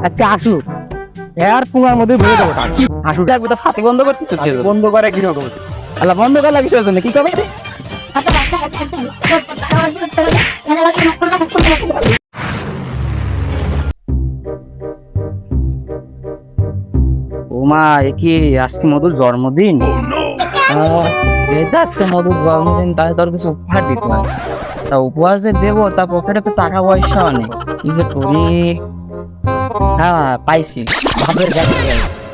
আজকে আসুক এর পুঙ্গার মধ্যে ভরে দেবো টাকা। আসুক থাকবে তো সাথে বন্ধ করতেছ বন্ধ করে কি রকম আল্লাহ বন্ধ করলা কিছু জন্য কি করবে ওমা এ কি আজকে মধুর জন্মদিন আজকে মধুর জন্মদিন তাই তোর কিছু উপহার দিতে হয় তা উপহার যে দেবো তা পকেটে তো টাকা পয়সা নেই কি যে করি হ্যাঁ পাইছি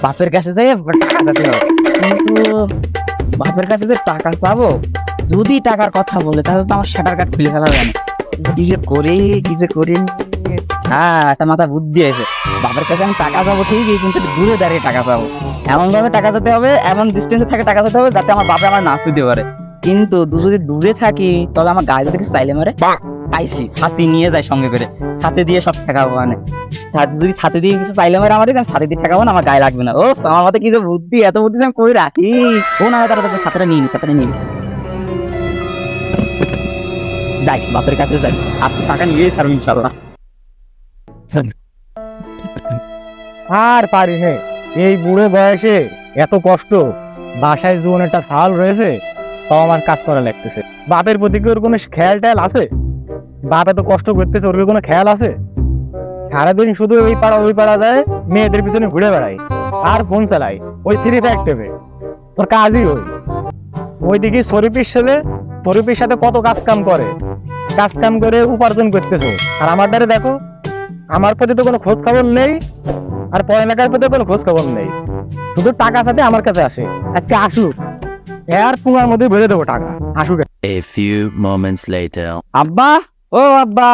বাপের কাছে যাই টাকা যেতে হবে কিন্তু বাপের কাছে যে টাকা চাবো যদি টাকার কথা বলে তাহলে তো আমার শাটার কার্ড খুলে ফেলা যায় না কি যে করি হ্যাঁ একটা মাথা বুদ্ধি আছে বাপের কাছে আমি টাকা পাবো ঠিকই কিন্তু দূরে দাঁড়িয়ে টাকা পাবো এমন ভাবে টাকা যেতে হবে এমন ডিস্টেন্সে থাকে টাকা যেতে হবে যাতে আমার বাপে আমার না শুতে পারে কিন্তু যদি দূরে থাকি তাহলে আমার গায়ে যদি কিছু চাইলে মারে পাইছি ছাতি নিয়ে যায় সঙ্গে করে ছাতে দিয়ে সব ঠেকাবো মানে যদি ছাতে দিয়ে কিছু চাইলে মারে আমার ছাতে দিয়ে ঠেকাবো না আমার গায়ে লাগবে না ও আমার মতো কি যে বুদ্ধি এত বুদ্ধি আমি কই রাখি ও না তারা ছাতাটা নিয়ে যাই বাপের কাছে যাই আপনি টাকা নিয়ে ছাড়ুন ইনশাল্লাহ আর পারি হে এই বুড়ে বয়সে এত কষ্ট বাসায় জীবন একটা সাল রয়েছে তাও আমার কাজ করা লাগতেছে বাপের প্রতি কি ওর কোনো খেয়াল টেয়াল আছে বাপে তো কষ্ট করতেছে ওর কি কোনো খেয়াল আছে সারাদিন শুধু ওই পাড়া যায় মেয়েদের পিছনে ঘুরে বেড়াই আর ফোন চালাই ওই থ্রি ফ্যাক্টরে ওর কাজই ওইদিকে শরীফের সাথে কত কাজ কাম করে উপার্জন করতেছে আর আমার দ্বারা দেখো আমার প্রতি তো কোনো খোঁজ খবর নেই আর পড়ালেখার প্রতি কোনো খোঁজ খবর নেই শুধু টাকা সাথে আমার কাছে আসে আজকে আসুক এর পুঙ্গার মধ্যে ভরে দেবো টাকা আসুক A few moments later. আব্বা ও আব্বা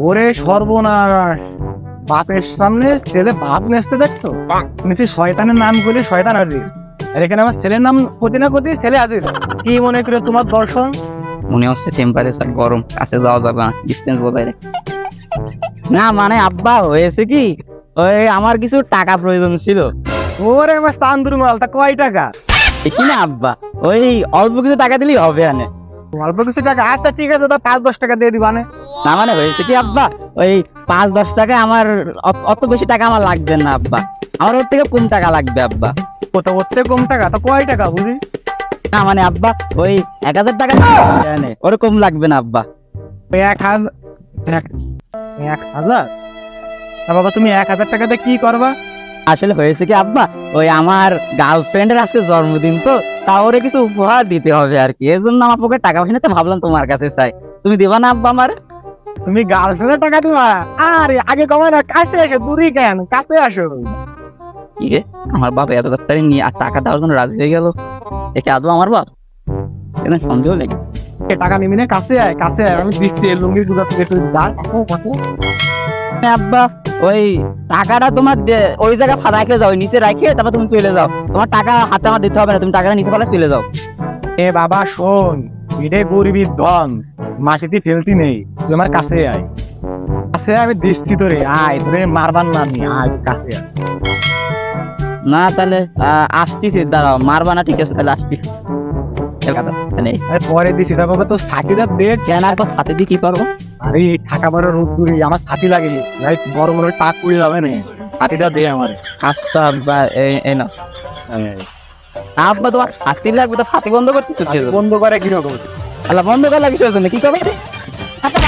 ওরে সর্বনাশ বাপের সামনে ছেলে বাপ নেচতে দেখছো নিচে শয়তানের নাম করে শয়তান হাজির আর এখানে আমার ছেলের নাম ক্ষতি না ক্ষতি ছেলে হাজির কি মনে করে তোমার দর্শন মনে হচ্ছে টেম্পারেচার গরম কাছে যাওয়া যাবে না ডিস্টেন্স বজায় রেখে না মানে আব্বা হয়েছে কি ওই আমার কিছু টাকা প্রয়োজন ছিল ওরে আমার তান্দুর মাল তা কয় টাকা বেশি না আব্বা ওই অল্প কিছু টাকা দিলেই হবে আনে অল্প কিছু টাকা আচ্ছা ঠিক আছে তা 5-10 টাকা দিয়ে দিবা না মানে হয়েছে কি আব্বা ওই 5-10 টাকা আমার অত বেশি টাকা আমার লাগবে না আব্বা আমার ওর থেকে কম টাকা লাগবে আব্বা কত ওর থেকে কম টাকা তা কয় টাকা বুঝি না মানে আব্বা ওই 1000 টাকা ওরকম লাগবে না আব্বা 1000 বাবা তুমি 1000 টাকাতে কি করবা আসলে হয়েছে কি আব্বা ওই আমার গার্লফ্রেন্ডের আজকে জন্মদিন তো তা ওরে কিছু উপহার দিতে হবে আর কি এই জন্য আমার পকেটে টাকা পয়সা নিতে ভাবলাম তোমার কাছে চাই তুমি দিবা না আব্বা আমার তুমি গার্লফ্রেন্ডের টাকা দিবা আরে আগে কমায় না কাছে এসো দূরে কেন কাছে আসো কি রে আমার বাবা এত তাড়াতাড়ি নিয়ে আর টাকা দেওয়ার জন্য রাজি হয়ে গেল একে আদৌ আমার বাপ কেন সন্দেহ লেগে টাকা নিবি না কাছে আয় আমি দিচ্ছি লুঙ্গির গুদা থেকে আব্বা ওই টাকাটা তোমার ওই জায়গায় রাখে যাও নিচে রাখে তারপর তুমি চলে যাও তোমার টাকা হাতে আমার দিতে হবে না তুমি টাকাটা নিচে ফেলে চলে যাও এ বাবা শোন এটাই গরিবের ধন মাসিতে ফেলতি নেই তুই আমার কাছে আয় আমি দৃষ্টি তোরে আয় তোরে মারবার না আমি আয় কাছে আয় না তাহলে আসতেছি দাঁড়াও মারবা না ঠিক আছে তাহলে আসতেছি পরে দিছি বাবা তো ছাতিটা দে কেন আর ছাতে দিয়ে কি করবো আরে ঠাকা বড় রোদ দূরে আমার ছাতি লাগে বড় বড় টাক পড়ে যাবে না ছাতিটা দে আমার আচ্ছা আব্বা এই না আব্বা তোমার ছাতি লাগবে তো ছাতি বন্ধ করতেছো বন্ধ করে কি রকম আল্লাহ বন্ধ করে লাগি কি করবে আচ্ছা